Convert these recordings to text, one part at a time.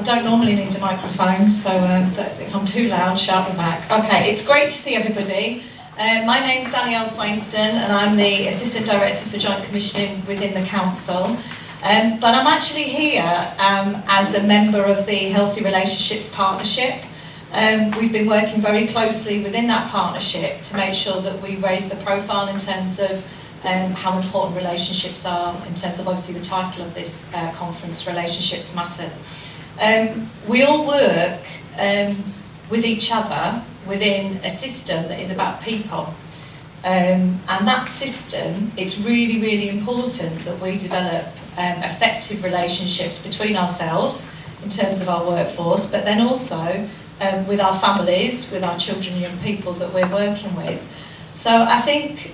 don't normally need a microphone, so but if I'm too loud, shout me back. Okay, it's great to see everybody. My name's Danielle Swainston, and I'm the Assistant Director for Joint Commissioning within the Council. But I'm actually here as a member of the Healthy Relationships Partnership. We've been working very closely within that partnership to make sure that we raise the profile in terms of how important relationships are, in terms of obviously the title of this conference, Relationships Matter. We all work with each other within a system that is about people. And that system, it's really, really important that we develop effective relationships between ourselves in terms of our workforce, but then also with our families, with our children and young people that we're working with. So I think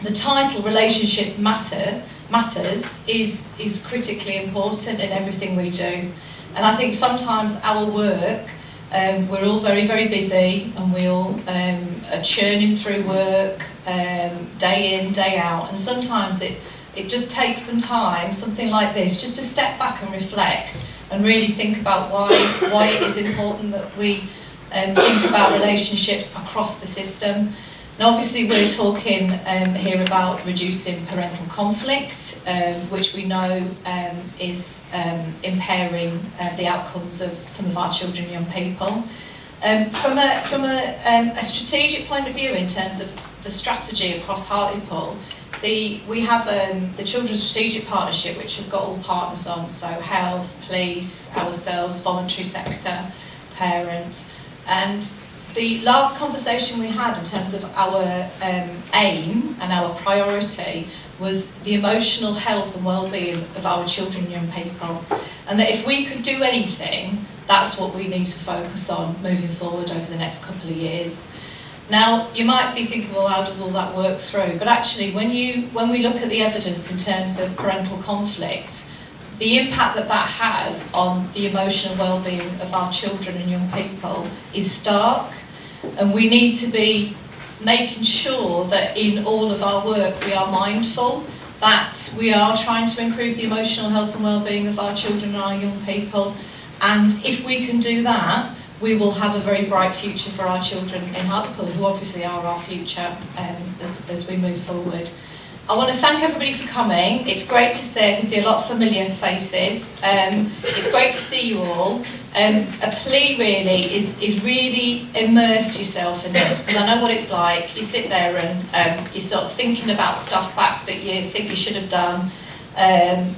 the title Relationship Matters is critically important in everything we do. And I think sometimes our work, we're all very, very busy, and we all are churning through work day in, day out, and sometimes it just takes some time, something like this, just to step back and reflect and really think about why it is important that we think about relationships across the system. Now obviously we're talking here about reducing parental conflict, which we know is impairing the outcomes of some of our children and young people. From a strategic point of view, in terms of the strategy across Hartlepool, we have the Children's Strategic Partnership, which have got all partners on, so health, police, ourselves, voluntary sector, parents, and the last conversation we had in terms of our aim and our priority was the emotional health and well-being of our children and young people, and that if we could do anything, that's what we need to focus on moving forward over the next couple of years. Now, you might be thinking, well, how does all that work through? But actually, when we look at the evidence in terms of parental conflict, the impact that has on the emotional well-being of our children and young people is stark, and we need to be making sure that in all of our work we are mindful that we are trying to improve the emotional health and well-being of our children and our young people, and if we can do that, we will have a very bright future for our children in Hartlepool, who obviously are our future as we move forward. I want to thank everybody for coming. It's great to see, I can see a lot of familiar faces. It's great to see you all. A plea really is really immerse yourself in this, because I know what it's like. You sit there and you're sort of thinking about stuff back that you think you should have done,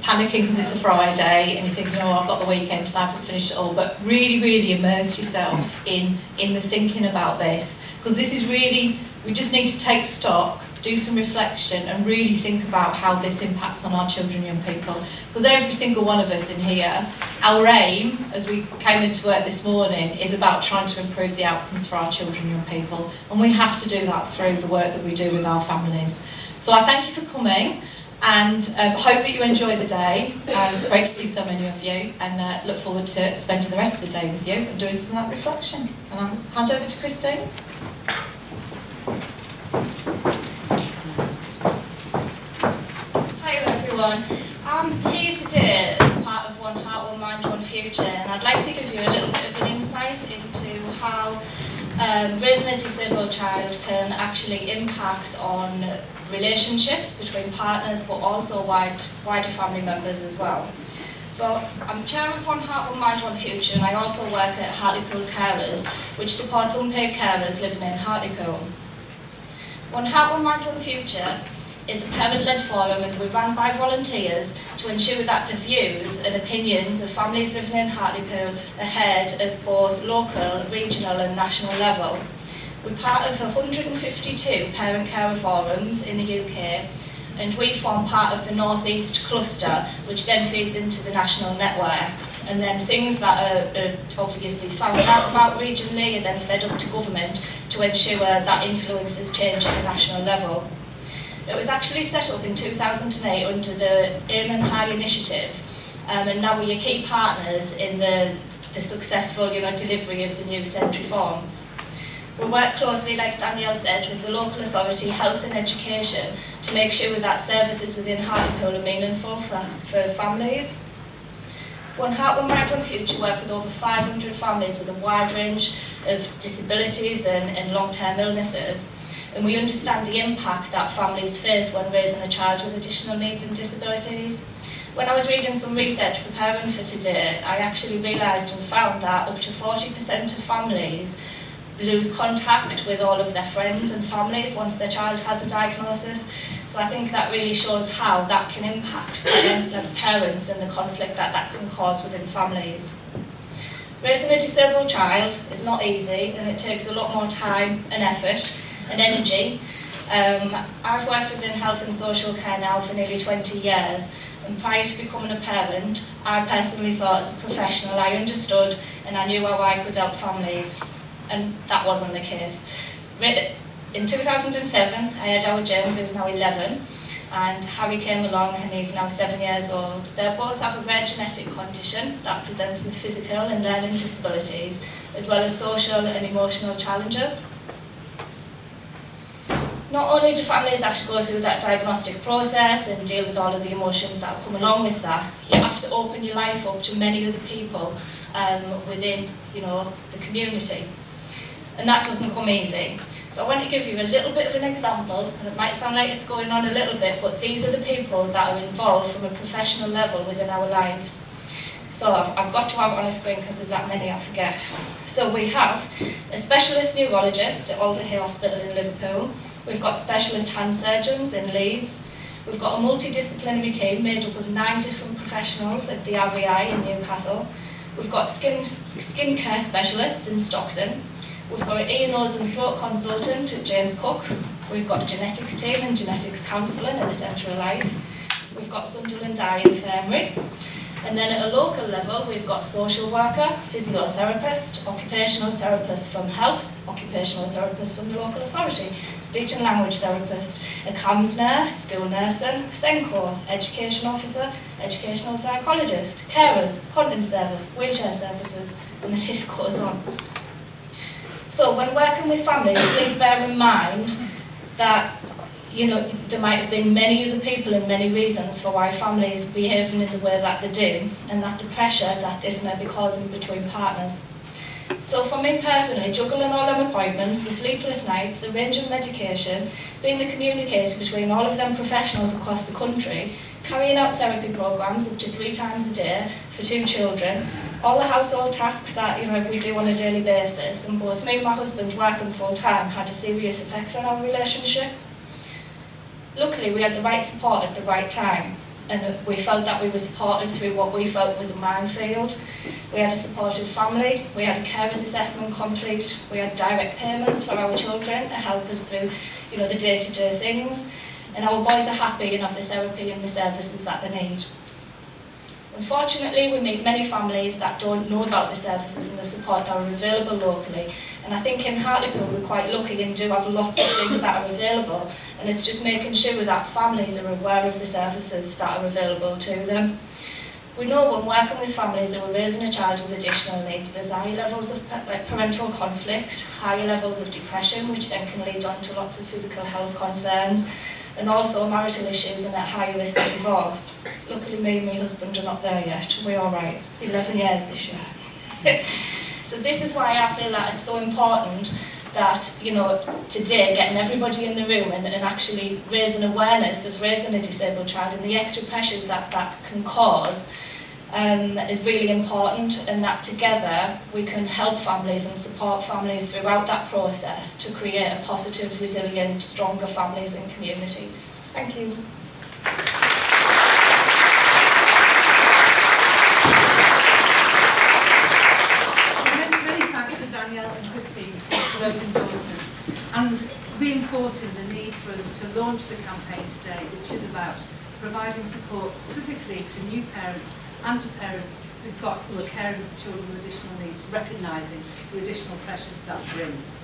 panicking because it's a Friday, and you're thinking, oh, I've got the weekend and I haven't finished it all. But really, really immerse yourself in the thinking about this, because this is really, we just need to take stock, do some reflection, and really think about how this impacts on our children and young people. Because every single one of us in here, our aim, as we came into work this morning, is about trying to improve the outcomes for our children and young people. And we have to do that through the work that we do with our families. So I thank you for coming, and hope that you enjoy the day. Great to see so many of you, and look forward to spending the rest of the day with you and doing some of that reflection. And I'll hand over to Christine. I'm here today as part of One Hart, One Mind, One Future, and I'd like to give you a little bit of an insight into how raising a disabled child can actually impact on relationships between partners, but also wider family members as well. So I'm chair of One Hart, One Mind, One Future, and I also work at Hartlepool Carers, which supports unpaid carers living in Hartlepool. One Hart, One Mind, One Future is a parent-led forum, and we run by volunteers to ensure that the views and opinions of families living in Hartlepool are heard at both local, regional and national level. We're part of 152 parent-carer forums in the UK, and we form part of the North East cluster, which then feeds into the national network. And then things that are obviously found out about regionally are then fed up to government to ensure that influences change at the national level. It was actually set up in 2008 under the Aim and High initiative, and now we're your key partners in the successful delivery of the new centre reforms. We work closely, like Danielle said, with the local authority, health and education, to make sure that services within Hartlepool are meaningful for families. One Hart, One Mind, One Future work with over 500 families with a wide range of disabilities and long-term illnesses. And we understand the impact that families face when raising a child with additional needs and disabilities. When I was reading some research preparing for today, I actually realised and found that up to 40% of families lose contact with all of their friends and families once their child has a diagnosis. So I think that really shows how that can impact parents and the conflict that can cause within families. Raising a disabled child is not easy, and it takes a lot more time and effort and energy. I've worked within health and social care now for nearly 20 years, and prior to becoming a parent, I personally thought as a professional I understood and I knew how I could help families, and that wasn't the case. In 2007, I had our James, who is now 11, and Harry came along and he's now 7 years old. They both have a rare genetic condition that presents with physical and learning disabilities, as well as social and emotional challenges. Not only do families have to go through that diagnostic process and deal with all of the emotions that come along with that, you have to open your life up to many other people within, the community. And that doesn't come easy. So I want to give you a little bit of an example, and it might sound like it's going on a little bit, but these are the people that are involved from a professional level within our lives. So I've got to have it on a screen because there's that many I forget. So we have a specialist neurologist at Alder Hay Hospital in Liverpool. We've got specialist hand surgeons in Leeds. We've got a multidisciplinary team made up of 9 different professionals at the RVI in Newcastle. We've got skincare specialists in Stockton. We've got an ear, nose and throat consultant at James Cook. We've got a genetics team and genetics counselling at the Centre of Life. We've got Sunderland Eye Infirmary. And then at a local level, we've got social worker, physiotherapist, occupational therapist from health, occupational therapist from the local authority, speech and language therapist, a CAMS nurse, school nursing, SENCO, education officer, educational psychologist, carers, content service, wheelchair services, and the list goes on. So when working with families, please bear in mind that there might have been many other people and many reasons for why families are behaving in the way that they do, and that the pressure that this may be causing between partners. So for me personally, juggling all them appointments, the sleepless nights, arranging medication, being the communicator between all of them professionals across the country, carrying out therapy programmes up to 3 times a day for 2 children, all the household tasks that we do on a daily basis, and both me and my husband working full time had a serious effect on our relationship. Luckily, we had the right support at the right time, and we felt that we were supported through what we felt was a minefield. We had a supportive family, we had a carers assessment complete, we had direct payments for our children to help us through the day-to-day things, and our boys are happy and have the therapy and the services that they need. Unfortunately, we meet many families that don't know about the services and the support that are available locally, and I think in Hartlepool we're quite lucky and do have lots of things that are available, and it's just making sure that families are aware of the services that are available to them. We know when working with families who are raising a child with additional needs, there's high levels of parental conflict, higher levels of depression, which then can lead on to lots of physical health concerns, and also marital issues and at higher risk of divorce. Luckily me and my husband are not there yet, we're alright, 11 years this year. So this is why I feel that it's so important that, today getting everybody in the room and actually raising awareness of raising a disabled child and the extra pressures that can cause is really important, and that together we can help families and support families throughout that process to create a positive, resilient, stronger families and communities. Thank you. Many thanks to Danielle and Christine for those endorsements, and reinforcing the need for us to launch the campaign today, which is about providing support specifically to new parents and to parents who are caring for children with additional needs, recognising the additional pressures that brings.